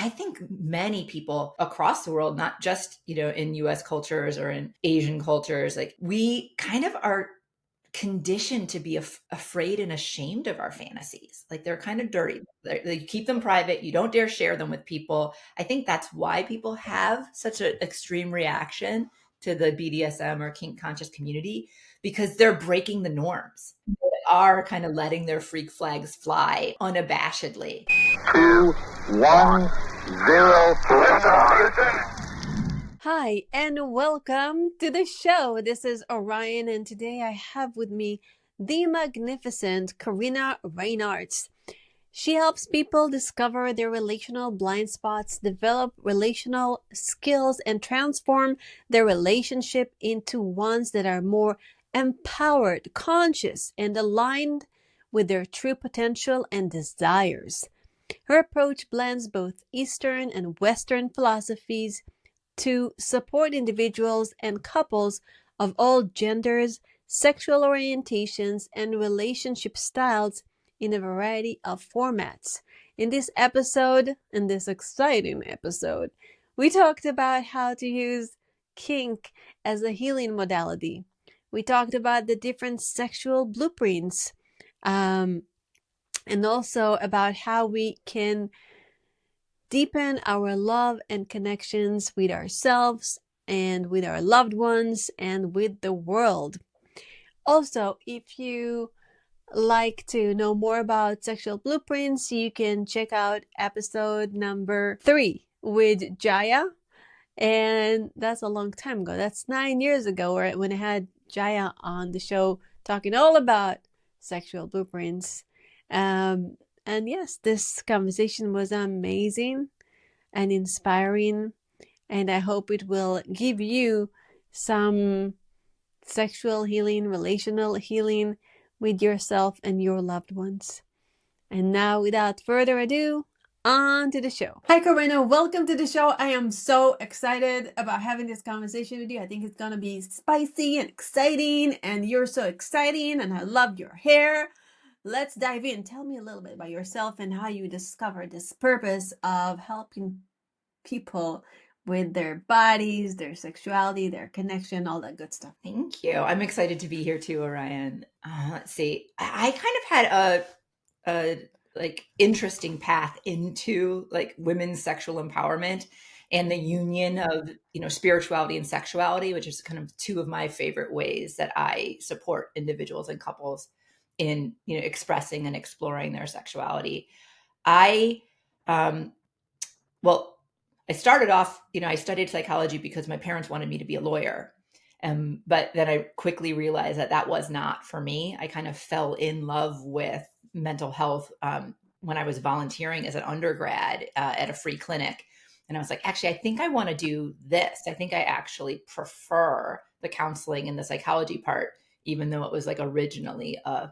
I think many people across the world, not just, in US cultures or in Asian cultures, like we kind of are conditioned to be afraid and ashamed of our fantasies. Like they're kind of dirty. You keep them private. You don't dare share them with people. I think that's why people have such an extreme reaction to the BDSM or kink conscious community, because they're breaking the norms. They are kind of letting their freak flags fly unabashedly. 2, 1, 0. Hi, and welcome to the show. This is Orion, and today I have with me the magnificent Korenna Reynard. She helps people discover their relational blind spots, develop relational skills, and transform their relationship into ones that are more empowered, conscious, and aligned with their true potential and desires. Her approach blends both Eastern and Western philosophies to support individuals and couples of all genders, sexual orientations, and relationship styles in a variety of formats. In this exciting episode, we talked about how to use kink as a healing modality. We talked about the different sexual blueprints, and also about how we can deepen our love and connections with ourselves and with our loved ones and with the world. Also, if you like to know more about sexual blueprints, you can check out episode number 3 with Jaya. And that's a long time ago. That's 9 years ago when I had Jaya on the show talking all about sexual blueprints. And yes, this conversation was amazing and inspiring, and I hope it will give you some sexual healing, relational healing with yourself and your loved ones. And now, without further ado, on to the show. Hi, Korenna. Welcome to the show. I am so excited about having this conversation with you. I think it's going to be spicy and exciting, and you're so exciting, and I love your hair. Let's dive in. Tell me a little bit about yourself and how you discovered this purpose of helping people with their bodies, their sexuality, their connection, all that good stuff. Thank you. I'm excited to be here too, Orion. Let's see. I kind of had a interesting path into like women's sexual empowerment and the union of, spirituality and sexuality, which is kind of two of my favorite ways that I support individuals and couples in, expressing and exploring their sexuality. I started off, I studied psychology because my parents wanted me to be a lawyer. But then I quickly realized that was not for me. I kind of fell in love with mental health when I was volunteering as an undergrad at a free clinic. And I was like, actually, I think I want to do this. I think I actually prefer the counseling and the psychology part, even though it was like originally a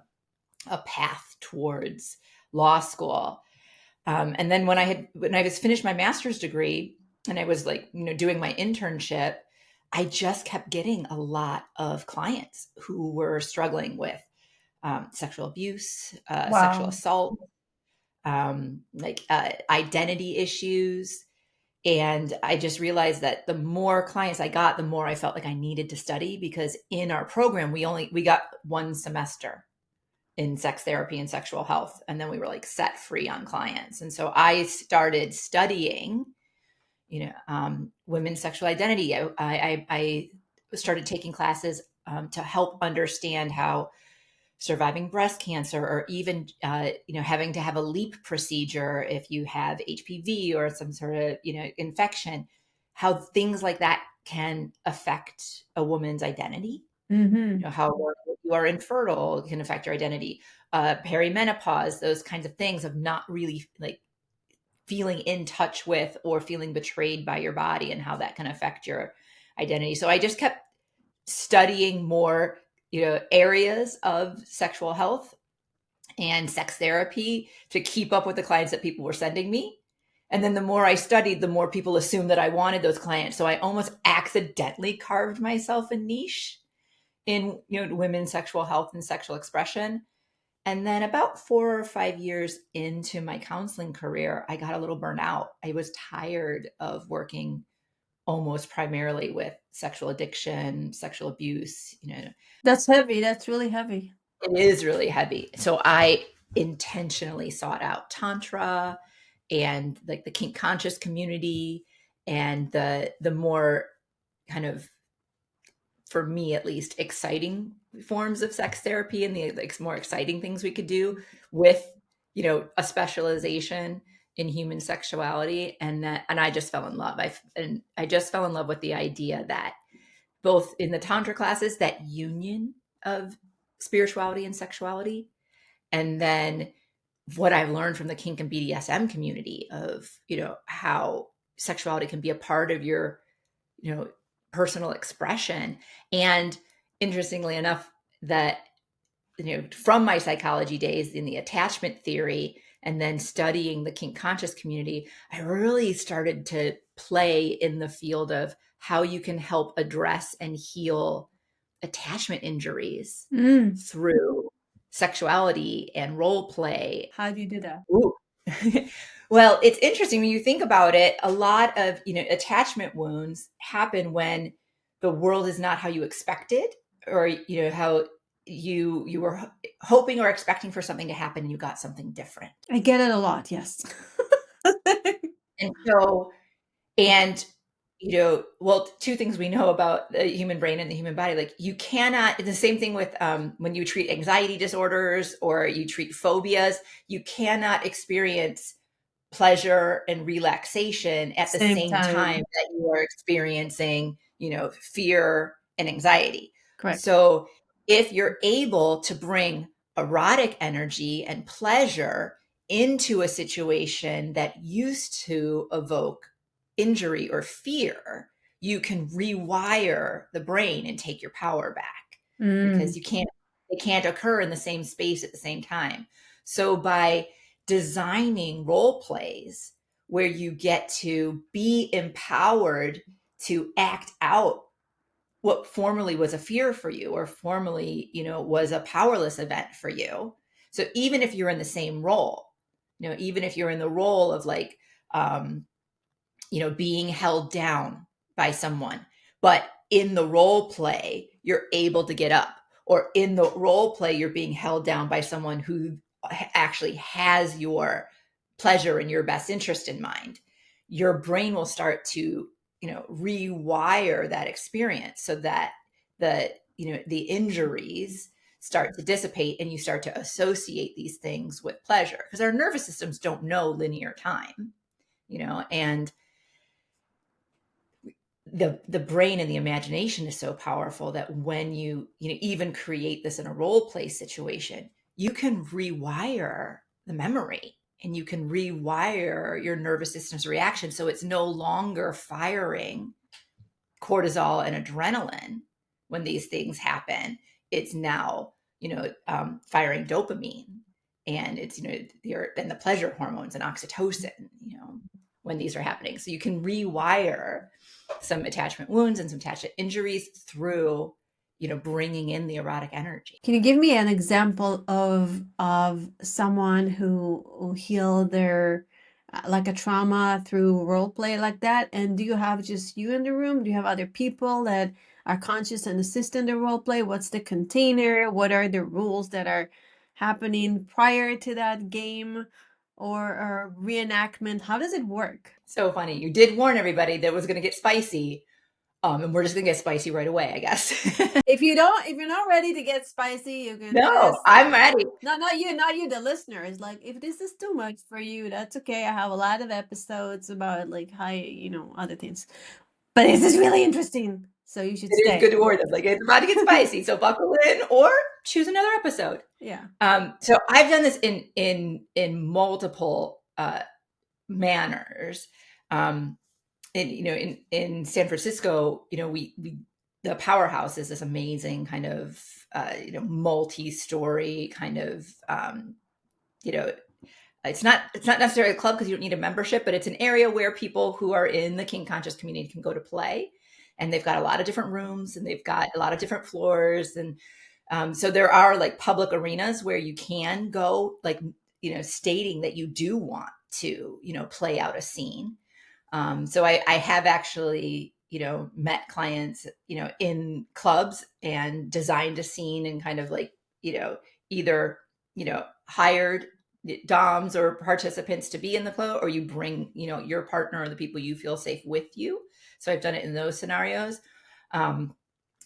path towards law school. And then when I was finished my master's degree and I was doing my internship, I just kept getting a lot of clients who were struggling with sexual abuse, sexual assault, identity issues. And I just realized that the more clients I got, the more I felt like I needed to study, because in our program, we got 1 semester in sex therapy and sexual health. And then we were set free on clients. And so I started studying, women's sexual identity. I started taking classes to help understand how surviving breast cancer, or even, having to have a LEAP procedure if you have HPV or some sort of, infection, how things like that can affect a woman's identity. Mm-hmm. How you are infertile can affect your identity, perimenopause, those kinds of things of not really feeling in touch with or feeling betrayed by your body, and how that can affect your identity. So I just kept studying more, areas of sexual health and sex therapy to keep up with the clients that people were sending me. And then the more I studied, the more people assumed that I wanted those clients. So I almost accidentally carved myself a niche in, women's sexual health and sexual expression. And then about 4 or 5 years into my counseling career, I got a little burnt out. I was tired of working almost primarily with sexual addiction, sexual abuse. That's heavy. That's really heavy. It is really heavy. So I intentionally sought out Tantra and like the kink conscious community and the more kind of, for me at least, exciting forms of sex therapy and the like more exciting things we could do with, a specialization in human sexuality. And I just fell in love. I just fell in love with the idea that both in the Tantra classes, that union of spirituality and sexuality, and then what I've learned from the kink and BDSM community of, how sexuality can be a part of your, personal expression. And interestingly enough, that, from my psychology days in the attachment theory and then studying the kink conscious community, I really started to play in the field of how you can help address and heal attachment injuries through sexuality and role play. How do you do that? Ooh. Well, it's interesting when you think about it. A lot of, attachment wounds happen when the world is not how you expected, or, how you were hoping or expecting for something to happen and you got something different. I get it a lot, yes. And so, and well, two things we know about the human brain and the human body, like you cannot, the same thing with when you treat anxiety disorders or you treat phobias, you cannot experience pleasure and relaxation at the same time that you are experiencing, fear and anxiety. Correct. So if you're able to bring erotic energy and pleasure into a situation that used to evoke injury or fear, you can rewire the brain and take your power back because it can't occur in the same space at the same time. So by designing role plays where you get to be empowered to act out what formerly was a fear for you or formerly, was a powerless event for you. So even if you're in the same role, even if you're in the role of like, being held down by someone, but in the role play, you're able to get up, or in the role play, you're being held down by someone who actually has your pleasure and your best interest in mind. Your brain will start to, rewire that experience so that the injuries start to dissipate and you start to associate these things with pleasure, because our nervous systems don't know linear time, and the brain and the imagination is so powerful that when you even create this in a role play situation, you can rewire the memory and you can rewire your nervous system's reaction. So it's no longer firing cortisol and adrenaline when these things happen. It's now, firing dopamine, and it's, and the pleasure hormones and oxytocin, when these are happening. So you can rewire some attachment wounds and some attachment injuries through, bringing in the erotic energy. Can you give me an example of someone who healed their like a trauma through role play like that? And do you have just you in the room? Do you have other people that are conscious and assist in the role play? What's the container? What are the rules that are happening prior to that game or reenactment? How does it work? So funny. You did warn everybody that it was going to get spicy. And we're just going to get spicy right away, I guess. If you're not ready to get spicy, you can No, I'm ready. Not you, the listener. It's like, if this is too much for you, that's okay. I have a lot of episodes about like other things. But this is really interesting. So you should It stay. is good to warn them. Like, it's about to get spicy. So buckle in or choose another episode. Yeah. So I've done this in multiple manners. In San Francisco, we the Powerhouse is this amazing kind of multi-story kind of it's not necessarily a club because you don't need a membership, but it's an area where people who are in the kink conscious community can go to play, and they've got a lot of different rooms and they've got a lot of different floors, and So there are like public arenas where you can go, like, stating that you do want to, play out a scene. So I have actually, met clients, in clubs and designed a scene and kind of like, either, hired DOMs or participants to be in the flow, or you bring, your partner or the people you feel safe with you. So I've done it in those scenarios. Um,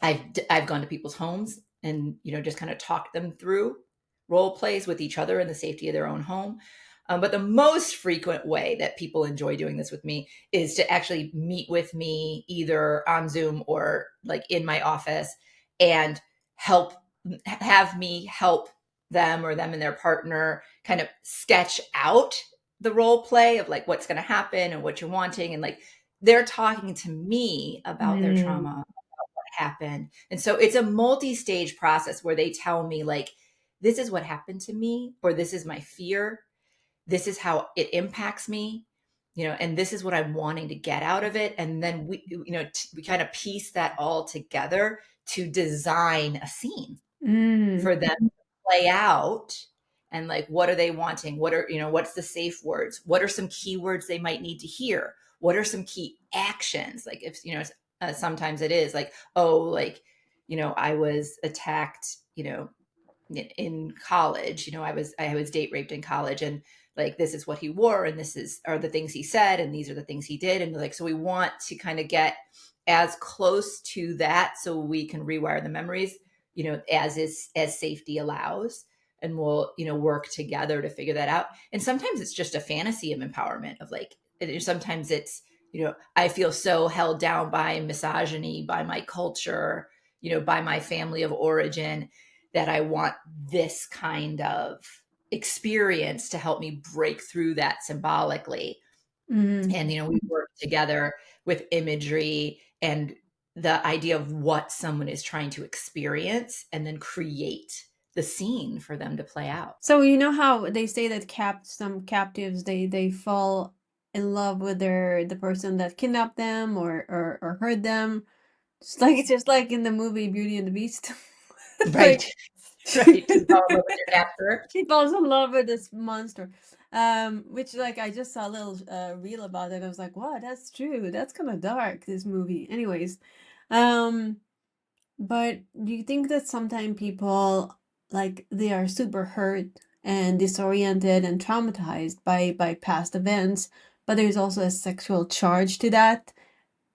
I've gone to people's homes and, just kind of talked them through role plays with each other in the safety of their own home. But the most frequent way that people enjoy doing this with me is to actually meet with me either on Zoom or like in my office and have me help them or them and their partner kind of sketch out the role play of like what's going to happen and what you're wanting. And like they're talking to me about their trauma happened. And so it's a multi-stage process where they tell me like, this is what happened to me, or this is my fear. This is how it impacts me, and this is what I'm wanting to get out of it. And then we kind of piece that all together to design a scene for them to play out. And like, what are they wanting? What are, what's the safe words? What are some key words they might need to hear? What are some key actions? Like if, sometimes it is like, oh, like, I was attacked, in college, I was date raped in college, and like, this is what he wore, and are the things he said, and these are the things he did. And like, so we want to kind of get as close to that so we can rewire the memories, as safety allows. And we'll, work together to figure that out. And sometimes it's just a fantasy of empowerment of like, sometimes it's, I feel so held down by misogyny, by my culture, by my family of origin, that I want this kind of experience to help me break through that symbolically. And, we work together with imagery and the idea of what someone is trying to experience, and then create the scene for them to play out. So you know how they say that some captives they fall in love with the person that kidnapped them or hurt them, just like in the movie Beauty and the Beast. Right. Like Right. To follow up with your captor. she falls in love with this monster. Which like I just saw a little reel about it. I was like, wow, that's true. That's kind of dark, this movie. Anyways, um, but do you think that sometimes people like they are super hurt and disoriented and traumatized by past events, but there's also a sexual charge to that?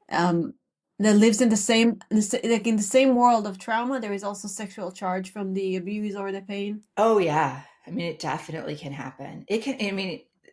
Um, that lives in like in the same world of trauma, there is also sexual charge from the abuse or the pain. Oh yeah. I mean, it definitely can happen.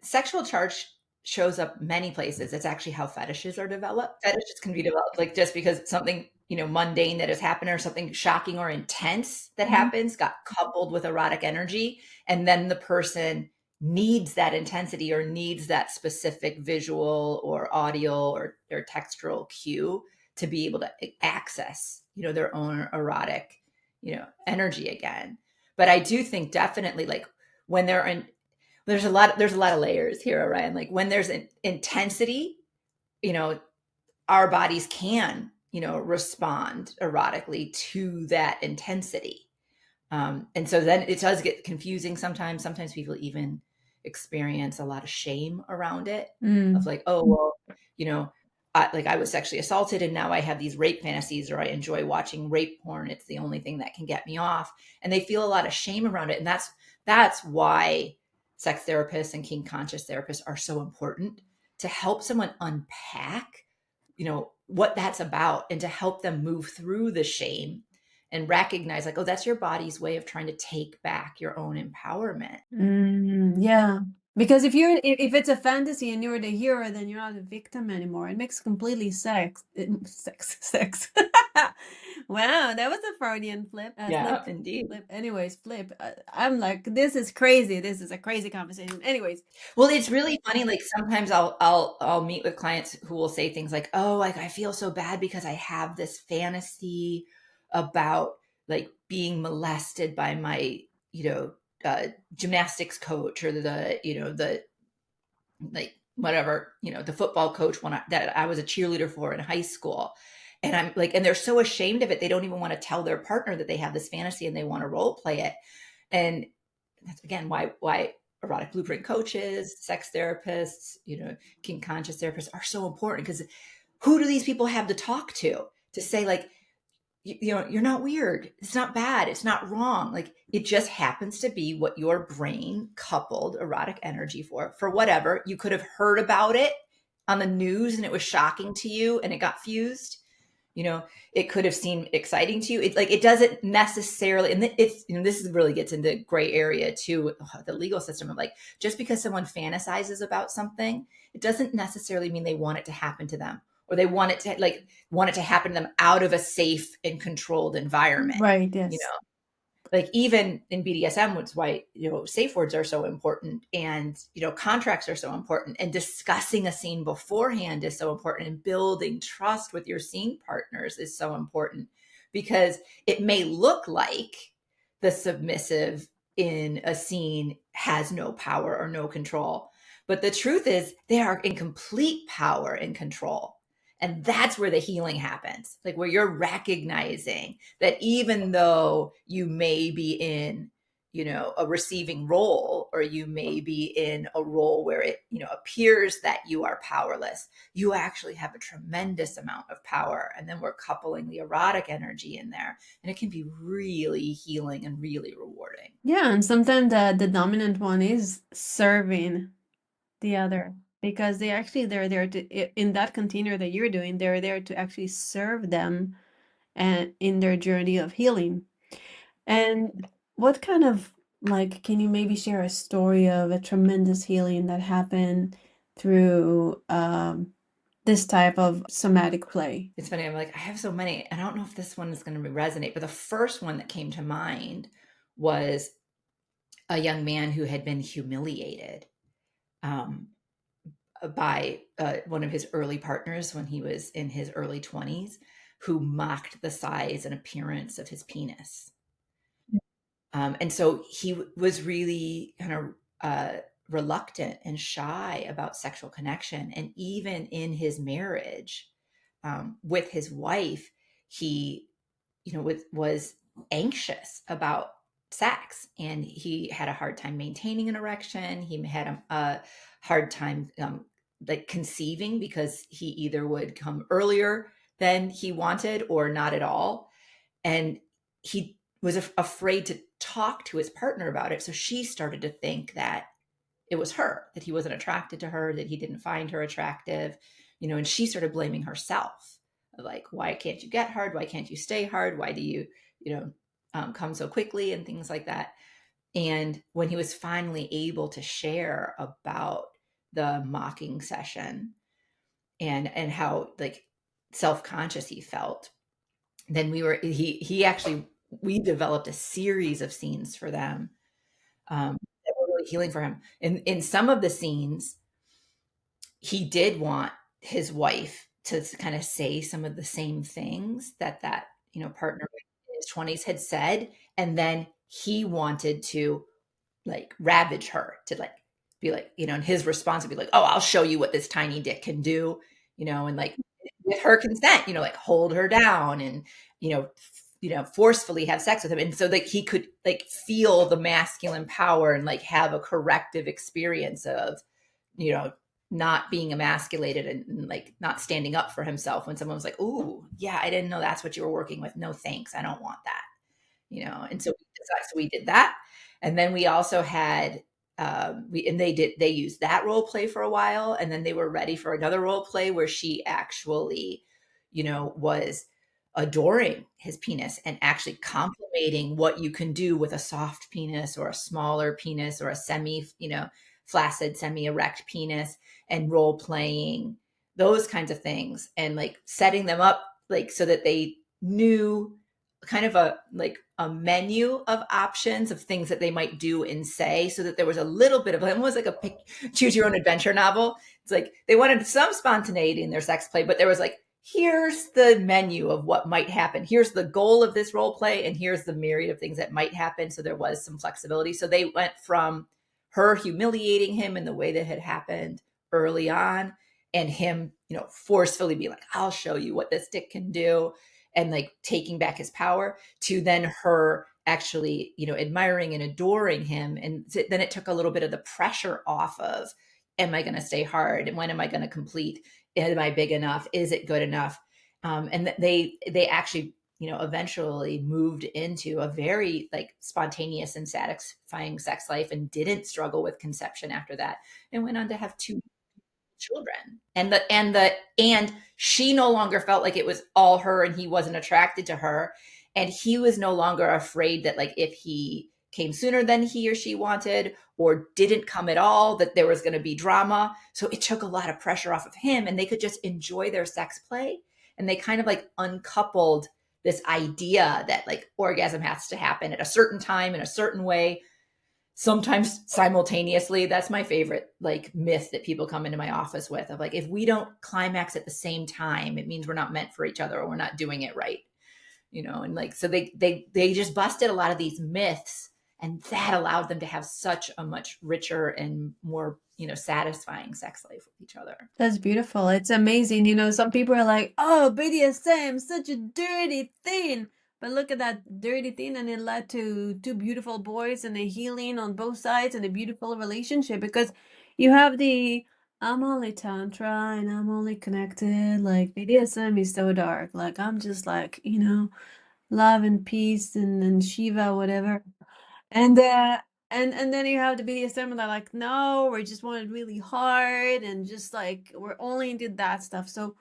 Sexual charge shows up many places. It's actually how fetishes are developed. Fetishes can be developed like just because something, mundane that has happened, or something shocking or intense that happens got coupled with erotic energy. And then the person needs that intensity or needs that specific visual or audio or textural cue to be able to access, their own erotic, energy again. But I do think definitely like when there's a lot of layers here, Orion. Like when there's an intensity, our bodies can, respond erotically to that intensity. And so then it does get confusing sometimes. Sometimes people even experience a lot of shame around it of like, oh, well, I was sexually assaulted and now I have these rape fantasies, or I enjoy watching rape porn. It's the only thing that can get me off. And they feel a lot of shame around it. And that's why sex therapists and kink conscious therapists are so important, to help someone unpack, what that's about, and to help them move through the shame and recognize like, oh, that's your body's way of trying to take back your own empowerment. Yeah. Because if it's a fantasy and you're the hero, then you're not a victim anymore. It makes completely sex. Wow, that was a Freudian flip. Yeah, indeed. Flip. Anyways, flip. I'm like, this is crazy. This is a crazy conversation. Anyways. Well, it's really funny. Like sometimes I'll meet with clients who will say things like, "Oh, like I feel so bad because I have this fantasy about like being molested by my, gymnastics coach, or the like whatever, the football coach that I was a cheerleader for in high school." And I'm like, and they're so ashamed of it. They don't even want to tell their partner that they have this fantasy and they want to role play it. And that's again why erotic blueprint coaches, sex therapists, kink conscious therapists are so important, because who do these people have to talk to say like, you're not weird. It's not bad. It's not wrong. Like, it just happens to be what your brain coupled erotic energy for whatever. You could have heard about it on the news and it was shocking to you and it got fused. It could have seemed exciting to you. It's like, it doesn't necessarily, and it's, this really gets into gray area too, the legal system of like, just because someone fantasizes about something, it doesn't necessarily mean they want it to happen to them, or they want it to happen to them out of a safe and controlled environment. Right. Yes. Like even in BDSM, which is why, safe words are so important, and, contracts are so important, and discussing a scene beforehand is so important, and building trust with your scene partners is so important, because it may look like the submissive in a scene has no power or no control, but the truth is they are in complete power and control. And that's where the healing happens, like where you're recognizing that even though you may be in, a receiving role, or you may be in a role where it, appears that you are powerless, you actually have a tremendous amount of power. And then we're coupling the erotic energy in there, and it can be really healing and really rewarding. Yeah, and sometimes the dominant one is serving the other, because they're there to, in that container that you're doing, they're there to actually serve them and in their journey of healing. And what kind of, like, can you maybe share a story of a tremendous healing that happened through this type of somatic play? It's funny, I'm like, I have so many, and I don't know if this one is going to resonate, but the first one that came to mind was a young man who had been humiliated by one of his early partners when he was in his early 20s, who mocked the size and appearance of his penis. And so he was really kind of reluctant and shy about sexual connection. And even in his marriage with his wife, he, was anxious about sex, and he had a hard time maintaining an erection. He had a hard time like conceiving, because he either would come earlier than he wanted or not at all. And he was afraid to talk to his partner about it. So she started to think that it was her, that he wasn't attracted to her, that he didn't find her attractive, and she started blaming herself. Like, why can't you get hard? Why can't you stay hard? Why do you, come so quickly, and things like that. And when he was finally able to share about the mocking session and how like self-conscious he felt, then we developed a series of scenes for them that were really healing for him. And in some of the scenes, he did want his wife to kind of say some of the same things that partner in his 20s had said, and then he wanted to like ravage her, to like be like, and his response would be like, oh, I'll show you what this tiny dick can do, and like with her consent, like hold her down and forcefully have sex with him. And so that he could like feel the masculine power and like have a corrective experience of not being emasculated and like not standing up for himself when someone was like, "Ooh, yeah, I didn't know that's what you were working with. No, thanks. I don't want that." And so we did that. And then we also had they used that role play for a while, and then they were ready for another role play where she actually, was adoring his penis and actually complimenting what you can do with a soft penis or a smaller penis or a flaccid, semi-erect penis, and role playing those kinds of things, and like setting them up like so that they knew kind of a menu of options of things that they might do and say, so that there was a little bit of almost like a choose your own adventure novel. It's like they wanted some spontaneity in their sex play, but there was like, here's the menu of what might happen. Here's the goal of this role play, and here's the myriad of things that might happen. So there was some flexibility. So they went from her humiliating him in the way that had happened early on, and him, forcefully be like, I'll show you what this dick can do, and like taking back his power, to then her actually, admiring and adoring him. And then it took a little bit of the pressure off of, am I going to stay hard? And when am I going to complete? Am I big enough? Is it good enough? And they actually, eventually moved into a very like spontaneous and satisfying sex life, and didn't struggle with conception after that, and went on to have two children. And she no longer felt like it was all her and he wasn't attracted to her. And he was no longer afraid that like if he came sooner than he or she wanted, or didn't come at all, that there was going to be drama. So it took a lot of pressure off of him, and they could just enjoy their sex play. And they kind of like uncoupled this idea that like orgasm has to happen at a certain time in a certain way, sometimes simultaneously. That's my favorite like myth that people come into my office with, of like, if we don't climax at the same time, it means we're not meant for each other, or we're not doing it right. And like, so they just busted a lot of these myths, and that allowed them to have such a much richer and more, satisfying sex life with each other. That's beautiful. It's amazing. Some people are like, oh, BDSM, such a dirty thing. But look at that dirty thing, and it led to two beautiful boys and a healing on both sides and a beautiful relationship, because you have the I'm only Tantra and I'm only connected. Like, BDSM is so dark. Like, I'm just like, love and peace and Shiva, whatever. And and then you have the BDSM and they're like, no, we just want it really hard and just like we're only into that stuff. So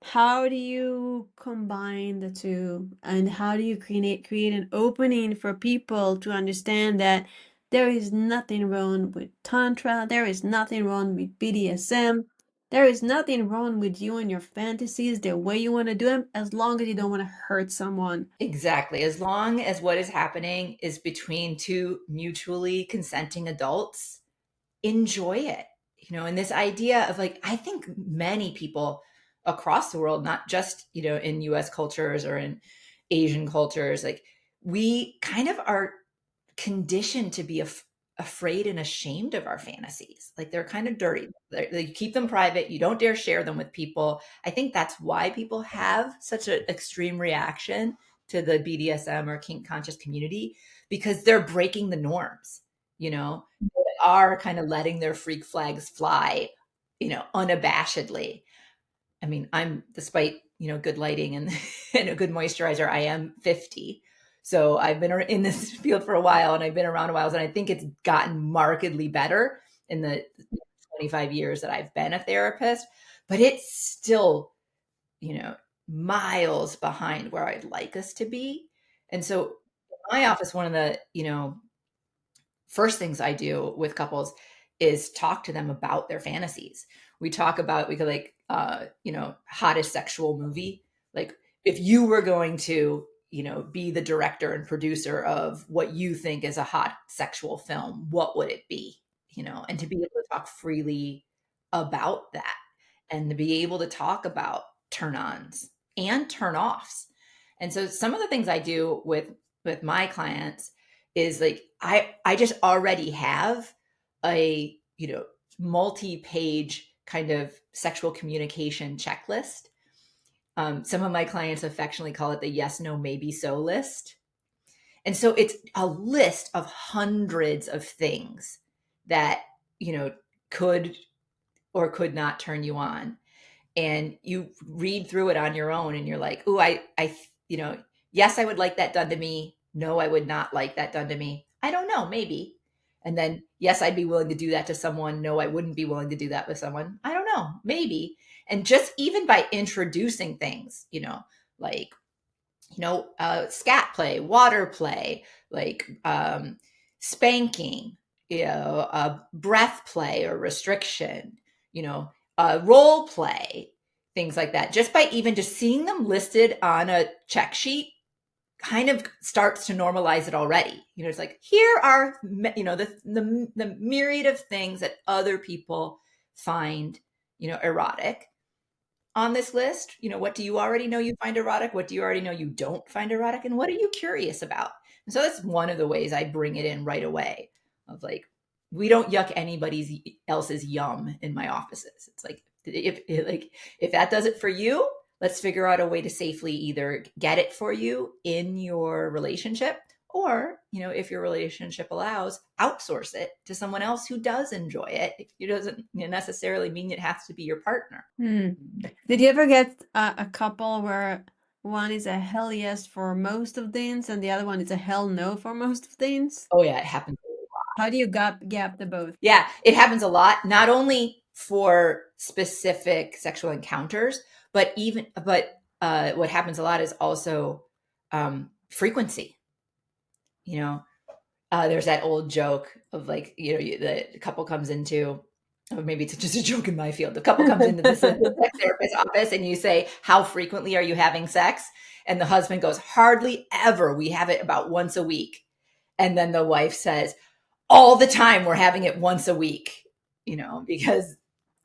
how do you combine the two, and how do you create an opening for people to understand that there is nothing wrong with Tantra, there is nothing wrong with BDSM, there is nothing wrong with you and your fantasies, the way you want to do them, as long as you don't want to hurt someone. Exactly. As long as what is happening is between two mutually consenting adults, enjoy it. And this idea of like, I think many people across the world, not just, in US cultures or in Asian cultures, like we kind of are conditioned to be afraid and ashamed of our fantasies. Like they're kind of dirty. You keep them private. You don't dare share them with people. I think that's why people have such an extreme reaction to the BDSM or kink conscious community, because they're breaking the norms. They are kind of letting their freak flags fly, unabashedly. I mean, I'm, despite, good lighting and, and a good moisturizer, I am 50. So I've been in this field for a while, and I've been around a while, and I think it's gotten markedly better in the 25 years that I've been a therapist, but it's still, miles behind where I'd like us to be. And so in my office, one of the, first things I do with couples is talk to them about their fantasies. We talk about, we could like, hottest sexual movie. Like if you were going to, be the director and producer of what you think is a hot sexual film, what would it be? And to be able to talk freely about that, and to be able to talk about turn-ons and turn-offs. And so some of the things I do with my clients is like, I just already have a, multi-page kind of sexual communication checklist. Some of my clients affectionately call it the yes, no, maybe, so list. And so it's a list of hundreds of things that, could or could not turn you on. And you read through it on your own, and you're like, oh, yes, I would like that done to me. No, I would not like that done to me. I don't know, maybe. And then, yes, I'd be willing to do that to someone. No, I wouldn't be willing to do that with someone. I don't know, maybe. And just even by introducing things, like, scat play, water play, like spanking, breath play or restriction, role play, things like that. Just by even just seeing them listed on a check sheet kind of starts to normalize it already. It's like, here are, the myriad of things that other people find, erotic on this list. What do you already know you find erotic? What do you already know you don't find erotic? And what are you curious about? And so that's one of the ways I bring it in right away, of like, we don't yuck anybody else's yum in my offices. It's like, if that does it for you, let's figure out a way to safely either get it for you in your relationship, or, if your relationship allows, outsource it to someone else who does enjoy it. It doesn't necessarily mean it has to be your partner. Did you ever get a couple where one is a hell yes for most of things and the other one is a hell no for most of things? Oh yeah, it happens. How do you gap the both? Yeah, it happens a lot, not only for specific sexual encounters, but what happens a lot is also frequency. There's that old joke of like, the couple comes into, or maybe it's just a joke in my field. The couple comes into the sex therapist's office and you say, how frequently are you having sex? And the husband goes, hardly ever. We have it about once a week. And then the wife says, all the time we're having it once a week, because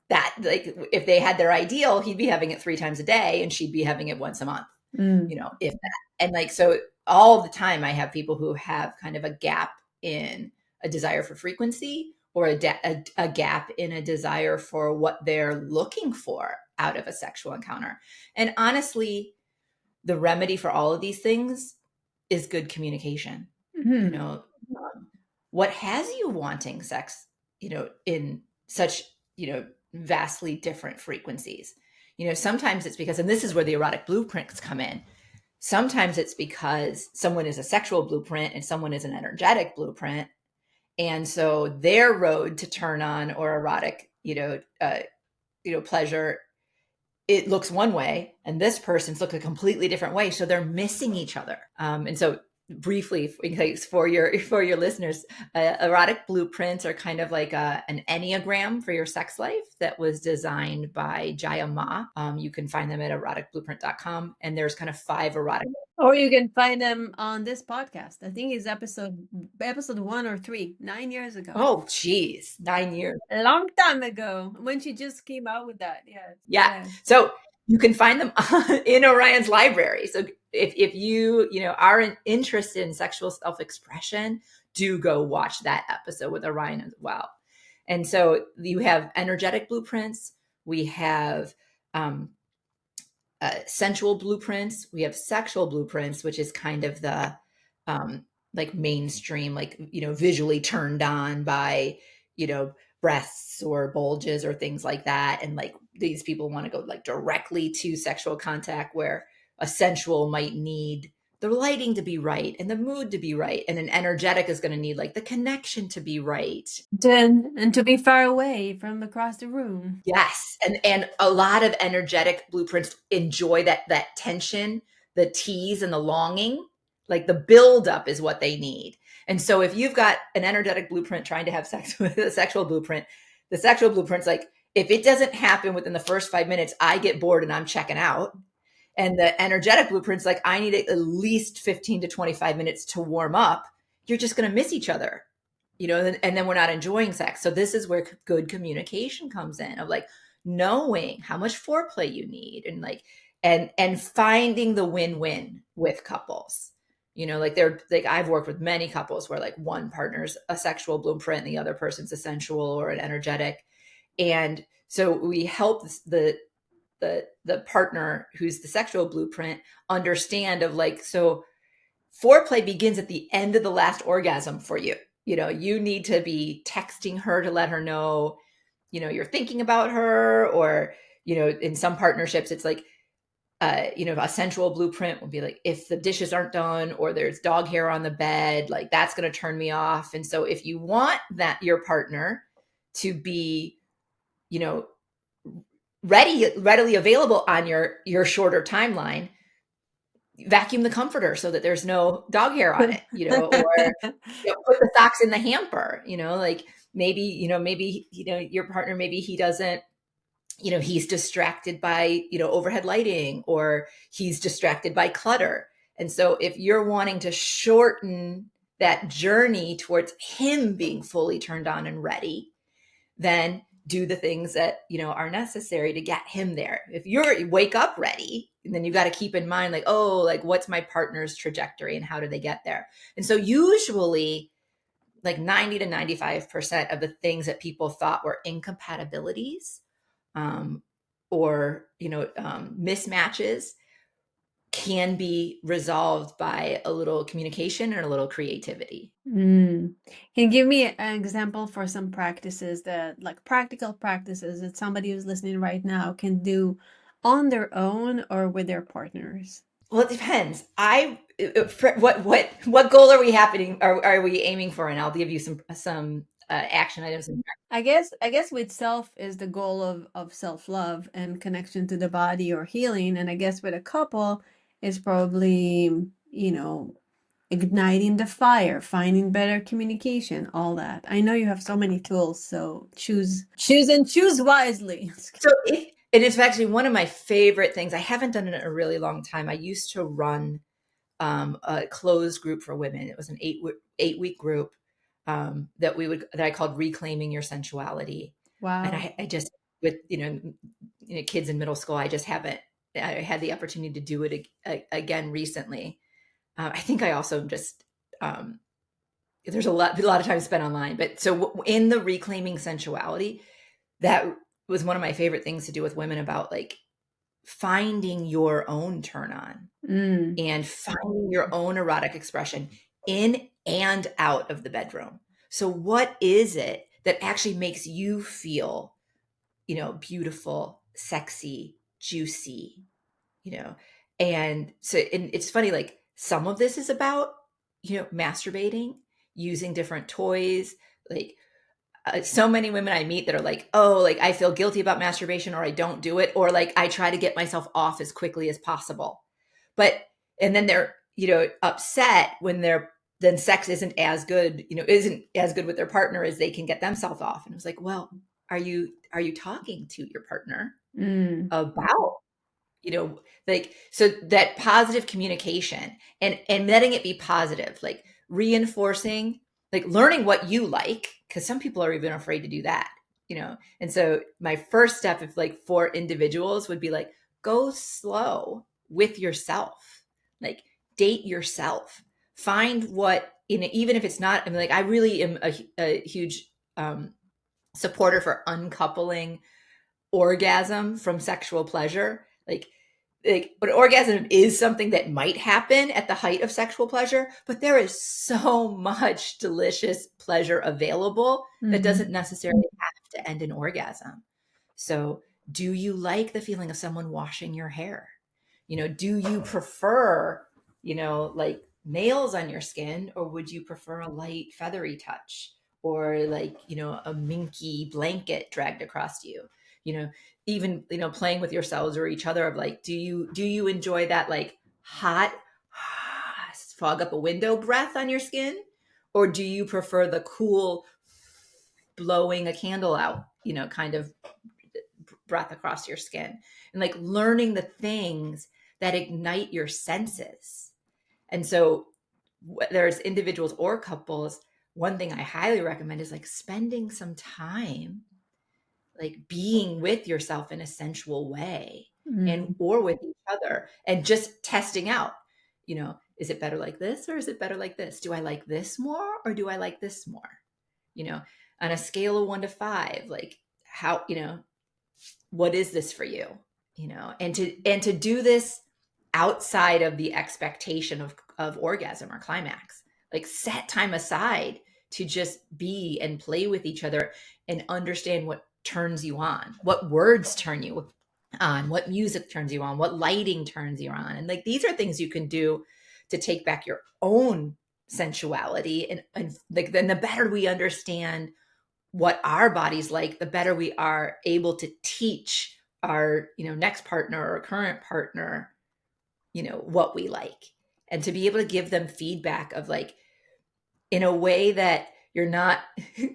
that, like, if they had their ideal, he'd be having it 3 times a day and she'd be having it once a month, if that. And like, so all the time I have people who have kind of a gap in a desire for frequency, or a gap in a desire for what they're looking for out of a sexual encounter. And honestly, the remedy for all of these things is good communication. What has you wanting sex, in such, vastly different frequencies? Sometimes it's because, and this is where the erotic blueprints come in. Sometimes it's because someone is a sexual blueprint and someone is an energetic blueprint. And so their road to turn on or erotic, pleasure, it looks one way, and this person's look a completely different way. So they're missing each other. And so briefly, for your listeners, erotic blueprints are kind of like an Enneagram for your sex life that was designed by Jaya Ma. You can find them at eroticblueprint.com, and there's kind of 5 erotic. Or you can find them on this podcast. I think it's episode 1 or 3, 9 years ago. Oh, geez, 9 years. A long time ago, when she just came out with that. Yeah. So you can find them in Orion's library. So if you are interested in sexual self-expression, do go watch that episode with Orion as well. And so you have energetic blueprints. We have sensual blueprints. We have sexual blueprints, which is kind of the like mainstream, like, visually turned on by, breasts or bulges or things like that. And like, these people want to go like directly to sexual contact, where a sensual might need the lighting to be right and the mood to be right. And an energetic is going to need like the connection to be right. And to be far away from across the room. Yes. And a lot of energetic blueprints enjoy that tension, the tease and the longing. Like the buildup is what they need. And so if you've got an energetic blueprint trying to have sex with a sexual blueprint, the sexual blueprint's like, if it doesn't happen within the first 5 minutes, I get bored and I'm checking out. And the energetic blueprint's like, I need at least 15 to 25 minutes to warm up. You're just going to miss each other, and then we're not enjoying sex. So this is where good communication comes in, of like knowing how much foreplay you need, and like, and finding the win-win with couples. I've worked with many couples where like one partner's a sexual blueprint and the other person's a sensual or an energetic. And so we help the partner who's the sexual blueprint understand of like, so foreplay begins at the end of the last orgasm for you. You need to be texting her to let her know, you're thinking about her, or, in some partnerships, it's like, a sensual blueprint will be like, if the dishes aren't done or there's dog hair on the bed, like that's going to turn me off. And so if you want that your partner to be, readily available on your shorter timeline, vacuum the comforter so that there's no dog hair on it, or put the socks in the hamper, like maybe your partner, maybe he doesn't, he's distracted by, overhead lighting, or he's distracted by clutter. And so if you're wanting to shorten that journey towards him being fully turned on and ready, then do the things that, are necessary to get him there. If you're wake up ready, then you got to keep in mind, like, oh, like what's my partner's trajectory and how do they get there? And so usually like 90 to 95% of the things that people thought were incompatibilities, or mismatches, can be resolved by a little communication and a little creativity. Can you give me an example for some practices that, like practical practices that somebody who's listening right now can do on their own or with their partners? Well, it depends. What goal are we happening? Are we aiming for? And I'll give you some action items. I guess with self is the goal of self-love and connection to the body or healing. And I guess with a couple is probably, igniting the fire, finding better communication, all that. I know you have so many tools, so choose wisely. And it's actually one of my favorite things. I haven't done it in a really long time. I used to run a closed group for women. It was an 8-week group that I called Reclaiming Your Sensuality. Wow. And I just, with kids in middle school, I had the opportunity to do it again recently. I think I also just there's a lot of time spent online, but so in the Reclaiming Sensuality, that was one of my favorite things to do with women, about like finding your own turn on and finding your own erotic expression in and out of the bedroom. So what is it that actually makes you feel, beautiful, sexy, juicy, and it's funny, like some of this is about, masturbating, using different toys, like so many women I meet that are like, oh, like I feel guilty about masturbation, or I don't do it, or like I try to get myself off as quickly as possible. And then they're, upset when then sex isn't as good with their partner as they can get themselves off. And it was like, well, are you talking to your partner about, like, so that positive communication and letting it be positive, like reinforcing, like learning what you like, because some people are even afraid to do that, and so my first step, if like for individuals, would be like, go slow with yourself, like date yourself, find what, even if it's not, I mean, like I really am a huge supporter for uncoupling orgasm from sexual pleasure. But orgasm is something that might happen at the height of sexual pleasure, but there is so much delicious pleasure available that doesn't necessarily have to end in orgasm. So do you like the feeling of someone washing your hair? Do you prefer, like nails on your skin, or would you prefer a light feathery touch, or like, a minky blanket dragged across you? Even, playing with yourselves or each other, of like, do you enjoy that like hot fog up a window breath on your skin, or do you prefer the cool blowing a candle out, kind of breath across your skin? And like learning the things that ignite your senses. And so whether it's individuals or couples, one thing I highly recommend is like spending some time like being with yourself in a sensual way, and or with each other, and just testing out, is it better like this, or is it better like this? Do I like this more, or do I like this more? On a scale of 1 to 5, like how, what is this for you? And to do this outside of the expectation of orgasm or climax, like set time aside to just be and play with each other and understand what turns you on, what words turn you on, what music turns you on, what lighting turns you on. And like these are things you can do to take back your own sensuality. And like then the better we understand what our body's like, the better we are able to teach our, next partner or current partner, what we like, and to be able to give them feedback of like, in a way that you're not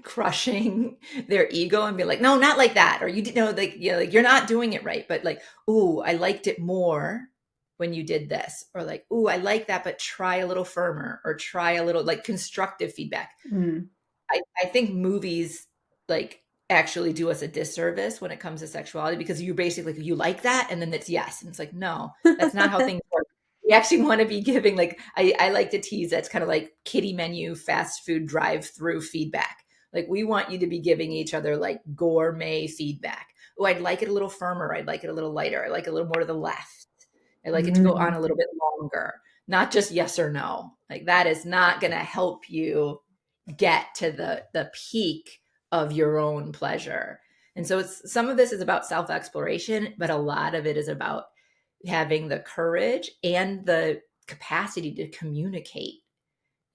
crushing their ego and be like, no, not like that. Or like, like you're not doing it right. But like, ooh, I liked it more when you did this. Or like, ooh, I like that, but try a little firmer, or try a little, like constructive feedback. I think movies like actually do us a disservice when it comes to sexuality, because you basically, you like that, and then it's yes. And it's like, no, that's not how things work. we actually want to be giving, like, I like to tease that's kind of like kiddie menu, fast food drive-through feedback. Like, we want you to be giving each other like gourmet feedback. Oh, I'd like it a little firmer. I'd like it a little lighter. I like it a little more to the left. I like it to go on a little bit longer, not just yes or no. Like, that is not going to help you get to the peak of your own pleasure. And so it's, some of this is about self-exploration, but a lot of it is about having the courage and the capacity to communicate,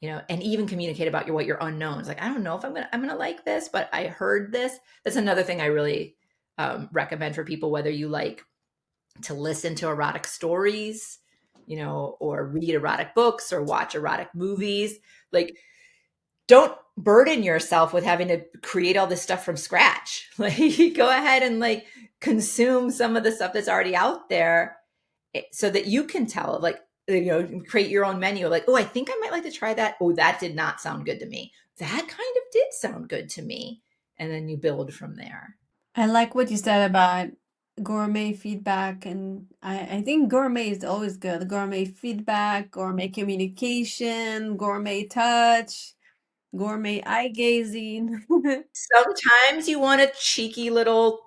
and even communicate about what your unknowns. Like, I don't know if I'm gonna like this, but I heard this. That's another thing I really recommend for people, whether you like to listen to erotic stories, or read erotic books or watch erotic movies. Like, don't burden yourself with having to create all this stuff from scratch. Like, go ahead and like consume some of the stuff that's already out there, so that you can tell, like, create your own menu. Like, oh, I think I might like to try that. Oh, that did not sound good to me. That kind of did sound good to me. And then you build from there. I like what you said about gourmet feedback, and I think gourmet is always good. Gourmet feedback, gourmet communication, gourmet touch, gourmet eye gazing. Sometimes you want a cheeky little,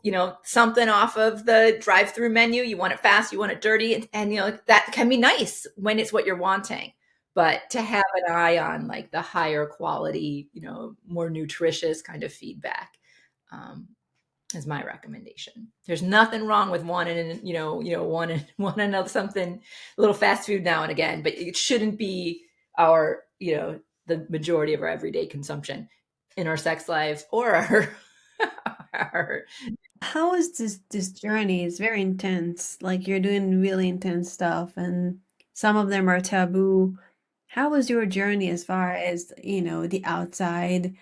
something off of the drive-through menu. You want it fast, you want it dirty, and that can be nice when it's what you're wanting. But to have an eye on like the higher quality, more nutritious kind of feedback, um, is my recommendation. There's nothing wrong with wanting, wanting another something, a little fast food now and again, but it shouldn't be our, the majority of our everyday consumption in our sex lives or our How is this journey? It's very intense. Like you're doing really intense stuff, and some of them are taboo. How was your journey as far as, the outside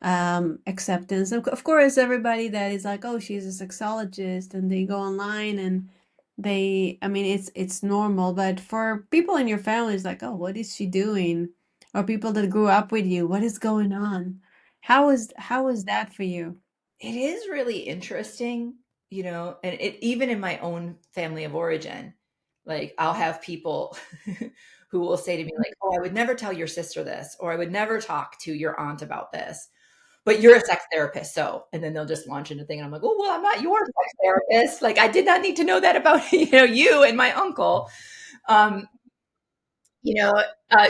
acceptance? Of course, everybody that is like, oh, she's a sexologist, and they go online and I mean, it's normal, but for people in your family, it's like, oh, what is she doing? Or people that grew up with you, what is going on? How was that for you? it is really interesting, and it, even in my own family of origin, like, I'll have people who will say to me like, oh, I would never tell your sister this, or I would never talk to your aunt about this, but you're a sex therapist. So, and then they'll just launch into thing. And I'm like, oh, well, I'm not your sex therapist. Like, I did not need to know that about, you and my uncle. Um, you know,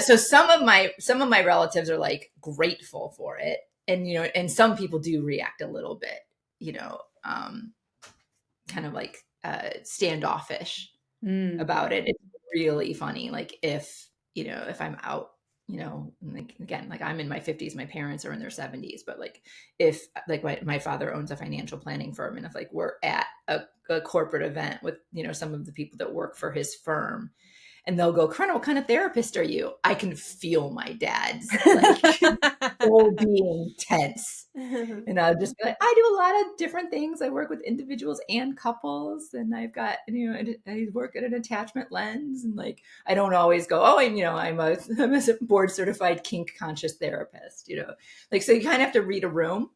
so some of my relatives are like grateful for it. And, and some people do react a little bit, you know, um, kind of like standoffish Mm. about it. It's really funny. Like, if I'm out, like, again, like, I'm in my 50s, my parents are in their 70s, but like, if like my father owns a financial planning firm, and if like we're at a corporate event with, some of the people that work for his firm, and they'll go, Korenna, what kind of therapist are you? I can feel my dad's like soul being tense. And I'll just be like, I do a lot of different things. I work with individuals and couples, and I've got, I work at an attachment lens, and like, I don't always go, oh, I'm a board certified kink conscious therapist, like, so you kind of have to read a room.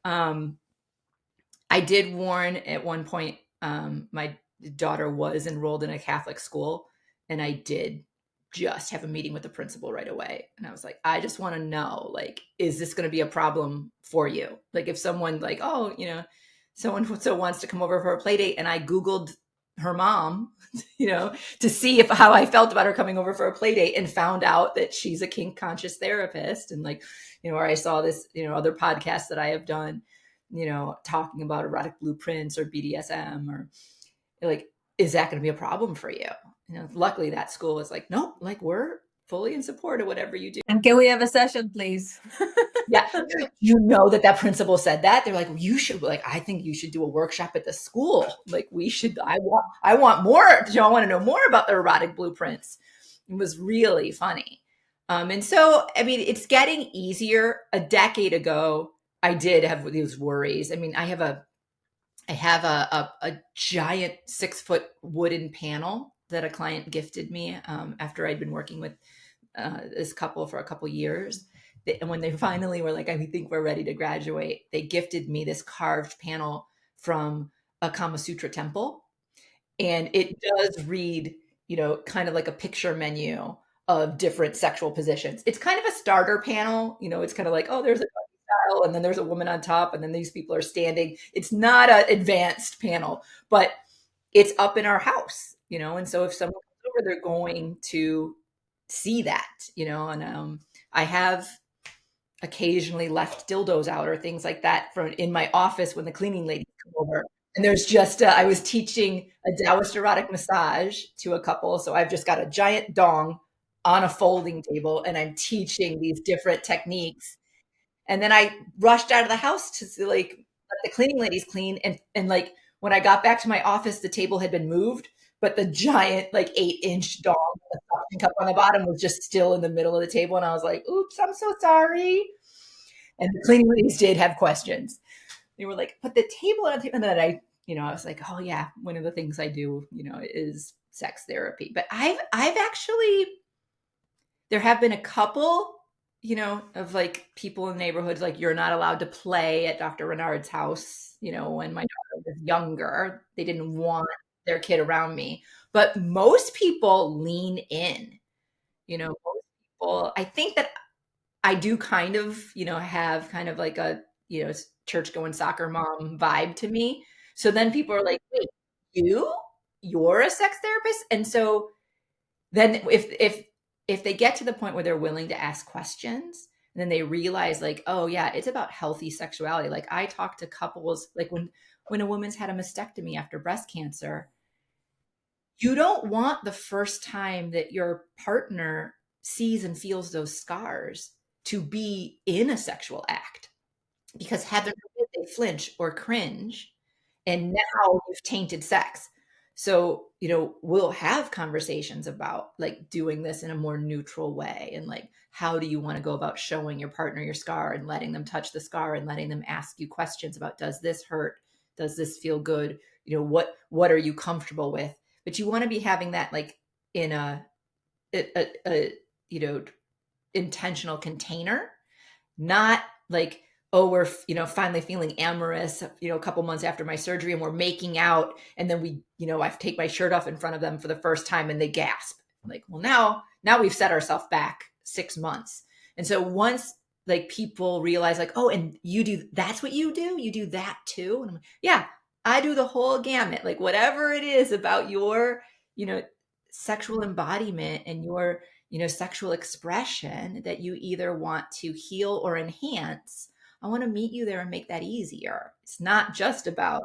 I did warn at one point, my daughter was enrolled in a Catholic school, and I did just have a meeting with the principal right away. And I was like, I just want to know, like, is this going to be a problem for you? Like, if someone like, oh, someone so wants to come over for a play date, and I Googled her mom, to see how I felt about her coming over for a play date, and found out that she's a kink conscious therapist. And like, or I saw this, other podcasts that I have done, talking about erotic blueprints or BDSM, or like, is that going to be a problem for you? Luckily that school was like, nope, like, we're fully in support of whatever you do. And can we have a session, please? Yeah. That principal said that. They're like, you should, like, I think you should do a workshop at the school. Like, I want more. I want to know more about the erotic blueprints. It was really funny. And so, I mean, it's getting easier. A decade ago, I did have these worries. I mean, I have a giant 6-foot wooden panel that a client gifted me, after I'd been working with this couple for a couple years. And when they finally were like, I think we're ready to graduate, they gifted me this carved panel from a Kama Sutra temple. And it does read kind of like a picture menu of different sexual positions. It's kind of a starter panel. It's kind of like, oh, there's a style, and then there's a woman on top, and then these people are standing. It's not an advanced panel, but it's up in our house, and so if someone comes over, they're going to see that, and I have occasionally left dildos out or things like that in my office when the cleaning ladies come over. And there's just, I was teaching a Taoist erotic massage to a couple. So I've just got a giant dong on a folding table and I'm teaching these different techniques. And then I rushed out of the house to like let the cleaning ladies clean. And like when I got back to my office, the table had been moved, but the giant like 8-inch dong with the suction cup on the bottom was just still in the middle of the table. And I was like, oops, I'm so sorry. And the cleaning ladies did have questions. They were like, put the table on the table. And then I was like, oh yeah, one of the things I do, is sex therapy. But I've actually, there have been a couple, of like people in neighborhoods, like you're not allowed to play at Dr. Reynard's house. When my daughter was younger, they didn't want their kid around me. But most people lean in, most people, I think that I do kind of, have kind of like a, church going soccer mom vibe to me. So then people are like, wait, you're a sex therapist? And so then if they get to the point where they're willing to ask questions, and then they realize like, oh yeah, it's about healthy sexuality. Like I talk to couples, like when a woman's had a mastectomy after breast cancer, you don't want the first time that your partner sees and feels those scars to be in a sexual act, because heaven forbid they flinch or cringe, and now you've tainted sex. So, we'll have conversations about like doing this in a more neutral way, and like, how do you want to go about showing your partner your scar and letting them touch the scar and letting them ask you questions about, does this hurt? Does this feel good? What are you comfortable with? But you want to be having that like in a intentional container, not like, oh, we're finally feeling amorous, a couple months after my surgery, and we're making out, and then I take my shirt off in front of them for the first time and they gasp. I'm like, well, now we've set ourselves back 6 months. And so once like people realize like, oh, and that's what you do that too. And I'm like, yeah, I do the whole gamut, like whatever it is about your sexual embodiment and your sexual expression that you either want to heal or enhance. I want to meet you there and make that easier. It's not just about,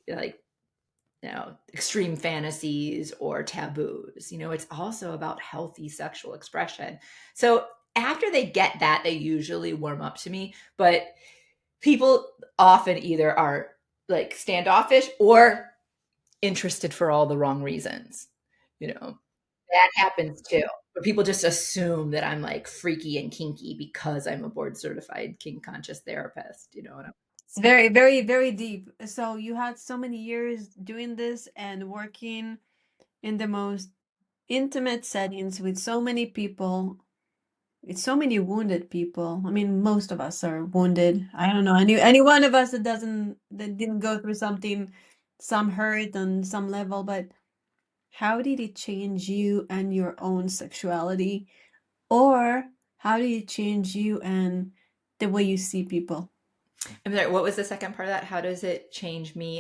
like, extreme fantasies or taboos. It's also about healthy sexual expression. So after they get that, they usually warm up to me. But people often either are like standoffish or interested for all the wrong reasons. That happens too. But people just assume that I'm like freaky and kinky because I'm a board certified kink conscious therapist. It's very, very, very deep. So you had so many years doing this and working in the most intimate settings with so many people, with so many wounded people. I mean, most of us are wounded. I don't know any one of us that didn't go through something, some hurt on some level. But how did it change you and your own sexuality, or how did it change you and the way you see people? I'm sorry, what was the second part of that? How does it change me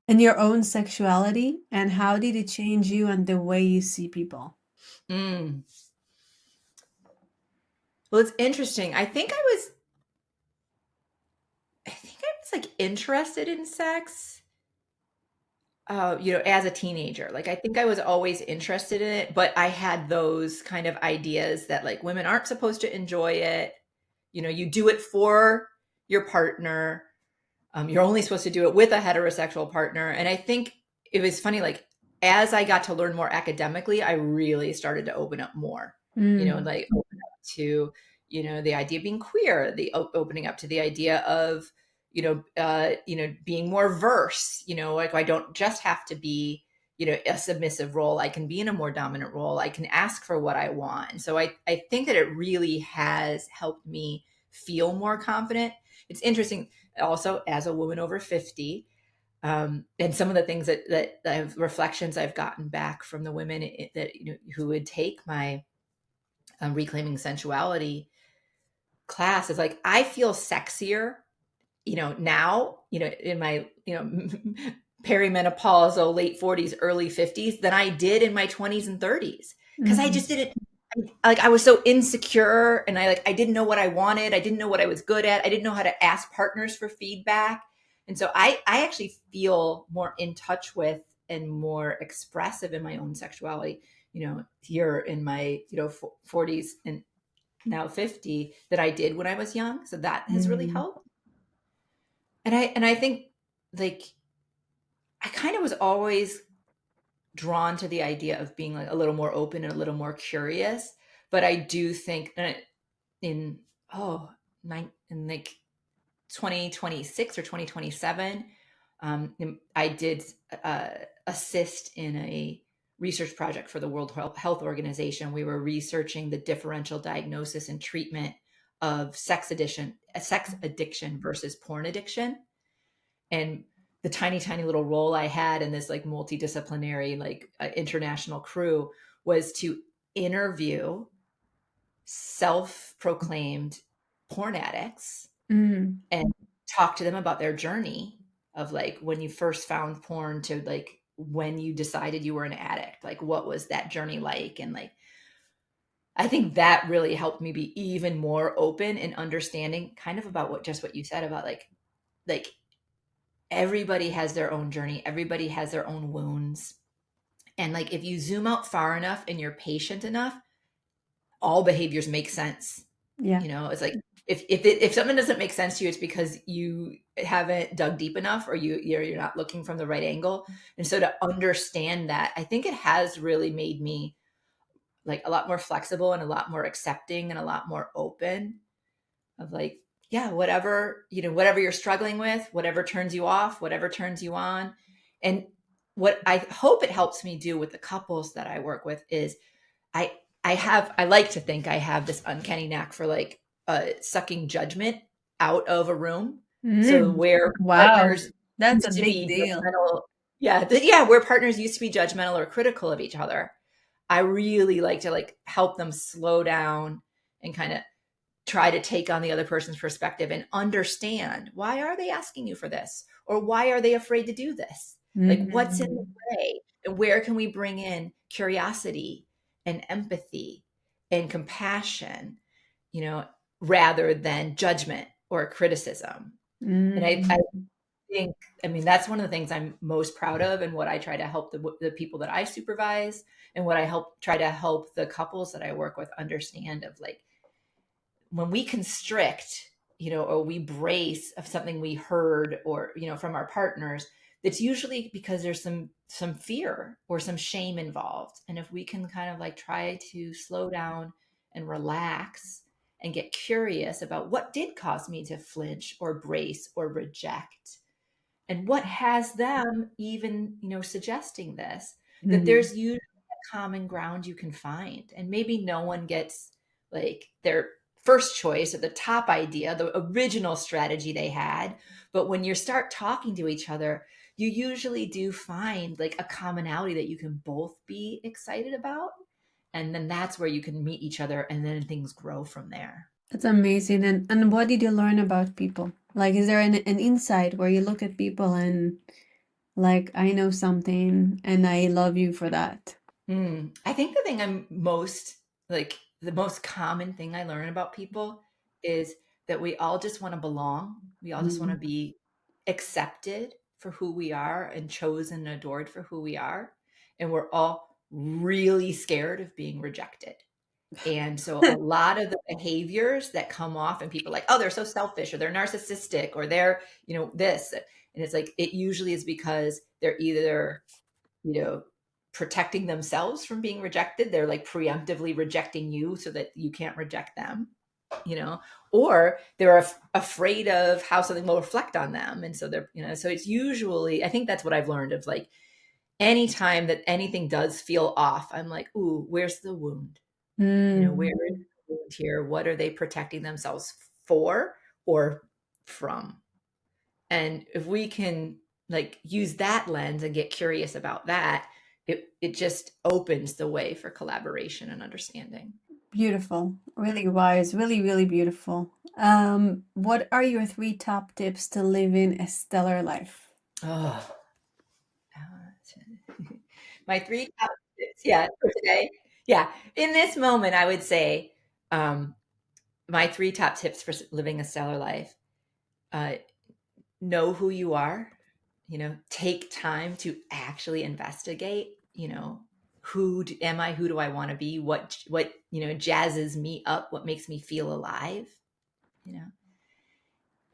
And your own sexuality, and how did it change you and the way you see people? Mm. Well, it's interesting. I think I was like interested in sex, as a teenager. Like I think I was always interested in it, but I had those kind of ideas that like women aren't supposed to enjoy it. You do it for your partner. You're only supposed to do it with a heterosexual partner. And I think it was funny, like as I got to learn more academically, I really started to open up more, like open up to, the idea of being queer, the opening up to the idea of, being more verse, like I don't just have to be, a submissive role. I can be in a more dominant role. I can ask for what I want. And so I think that it really has helped me feel more confident. It's interesting also, as a woman over 50, And some of the things that I've reflections I've gotten back from the women that, who would take my reclaiming sensuality class is like, I feel sexier, now, in my, perimenopausal late 40s, early 50s than I did in my 20s and 30s. Cause I just didn't, like, I was so insecure, and I didn't know what I wanted. I didn't know what I was good at. I didn't know how to ask partners for feedback. And so I actually feel more in touch with and more expressive in my own sexuality, here in my, 40s and now 50 that I did when I was young. So that has really helped. And I think, like, I kind of was always drawn to the idea of being like a little more open and a little more curious. But I do think that in in like 2026 or 2027, I did assist in a research project for the World Health Organization. We were researching the differential diagnosis and treatment of sex addiction versus porn addiction. And the tiny little role I had in this like multidisciplinary, like international crew, was to interview self-proclaimed porn addicts and talk to them about their journey of like when you first found porn to like when you decided you were an addict, like what was that journey like? And like, I think that really helped me be even more open and understanding kind of about what you said about like everybody has their own journey. Everybody has their own wounds. And like, if you zoom out far enough and you're patient enough, all behaviors make sense. Yeah. It's like, if something doesn't make sense to you, it's because you haven't dug deep enough, or you're not looking from the right angle. And so to understand that, I think it has really made me like a lot more flexible and a lot more accepting and a lot more open of like, yeah, whatever you're struggling with, whatever turns you off, whatever turns you on. And what I hope it helps me do with the couples that I work with is I like to think I have this uncanny knack for like sucking judgment out of a room. So where Wow, partners that's a used to big be deal. judgmental, where partners used to be judgmental or critical of each other, I really like to like help them slow down and kind of try to take on the other person's perspective and understand, why are they asking you for this, or why are they afraid to do this? Like, what's in the way, and where can we bring in curiosity and empathy and compassion, rather than judgment or criticism. And I think, I mean, that's one of the things I'm most proud of, and what I try to help the people that I supervise, and what I try to help the couples that I work with understand of like, when we constrict, or we brace of something we heard, or, from our partners, it's usually because there's some fear or some shame involved. And if we can kind of like try to slow down and relax and get curious about what did cause me to flinch or brace or reject, and what has them even, suggesting this, that there's usually a common ground you can find. And maybe no one gets like their first choice or the top idea, the original strategy they had. But when you start talking to each other, you usually do find like a commonality that you can both be excited about. And then that's where you can meet each other, and then things grow from there. That's amazing. And what did you learn about people? Like, is there an insight where you look at people and like, I know something and I love you for that? I think the thing I'm most like, the most common thing I learn about people is that we all just want to belong. We all just want to be accepted for who we are, and chosen and adored for who we are. And we're all really scared of being rejected. And so a lot of the behaviors that come off, and people are like, oh, they're so selfish, or they're narcissistic, or they're, this. And it's like, it usually is because they're either, you know, protecting themselves from being rejected. They're like preemptively rejecting you so that you can't reject them, or they're afraid of how something will reflect on them. And so they're, so it's usually, I think that's what I've learned of like, anytime that anything does feel off, I'm like, ooh, where's the wound? Where is the wound here? What are they protecting themselves for or from? And if we can like use that lens and get curious about that, it just opens the way for collaboration and understanding. Beautiful. Really wise. Really, really beautiful. What are your 3 top tips to living a stellar life? Oh, my 3 top tips, yeah, for today. Yeah, in this moment, I would say my 3 top tips for living a stellar life: uh, know who you are, take time to actually investigate, am I, who do I want to be, what jazzes me up, what makes me feel alive, you know,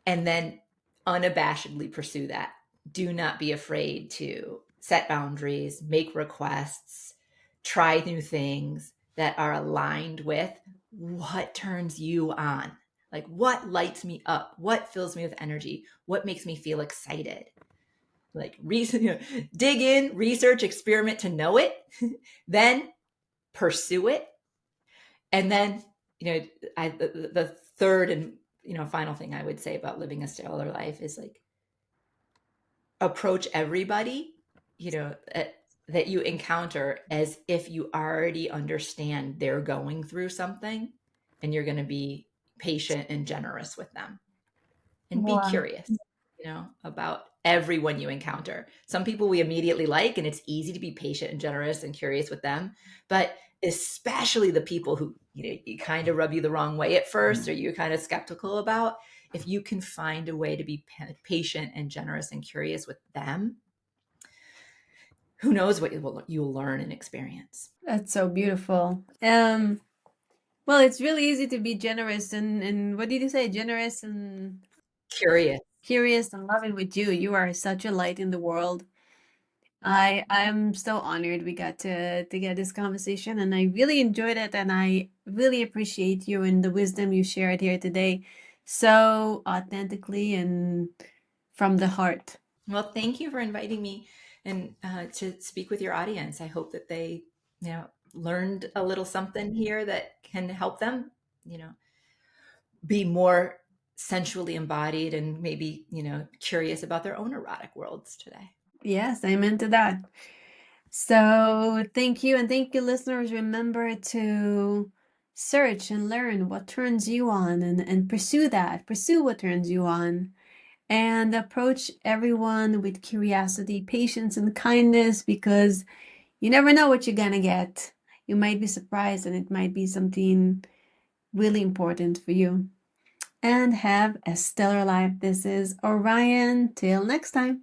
and then unabashedly pursue that. Do not be afraid to set boundaries, make requests, try new things that are aligned with what turns you on. Like, what lights me up? What fills me with energy? What makes me feel excited? Like, dig in, research, experiment to know it, then pursue it. And then, the third and final thing I would say about living a stellar life is like, approach everybody, that you encounter as if you already understand they're going through something, and you're going to be patient and generous with them, and be Wow. curious, about everyone you encounter. Some people we immediately like, and it's easy to be patient and generous and curious with them, but especially the people who, you kind of rub you the wrong way at first, or you're kind of skeptical about, if you can find a way to be patient and generous and curious with them, who knows what you'll learn and experience. That's so beautiful. Well, it's really easy to be generous and what did you say? Generous and Curious. curious and loving with you. You are such a light in the world. I'm so honored we got to get this conversation, and I really enjoyed it, and I really appreciate you and the wisdom you shared here today so authentically and from the heart. Well, thank you for inviting me and to speak with your audience. I hope that they, learned a little something here that can help them, be more sensually embodied, and maybe, curious about their own erotic worlds today. Yes, I'm into that. So thank you, and thank you, listeners. Remember to search and learn what turns you on, and pursue that. Pursue what turns you on. And approach everyone with curiosity, patience, and kindness, because you never know what you're gonna get. You might be surprised, and it might be something really important for you. And have a stellar life. This is Orion. Till next time.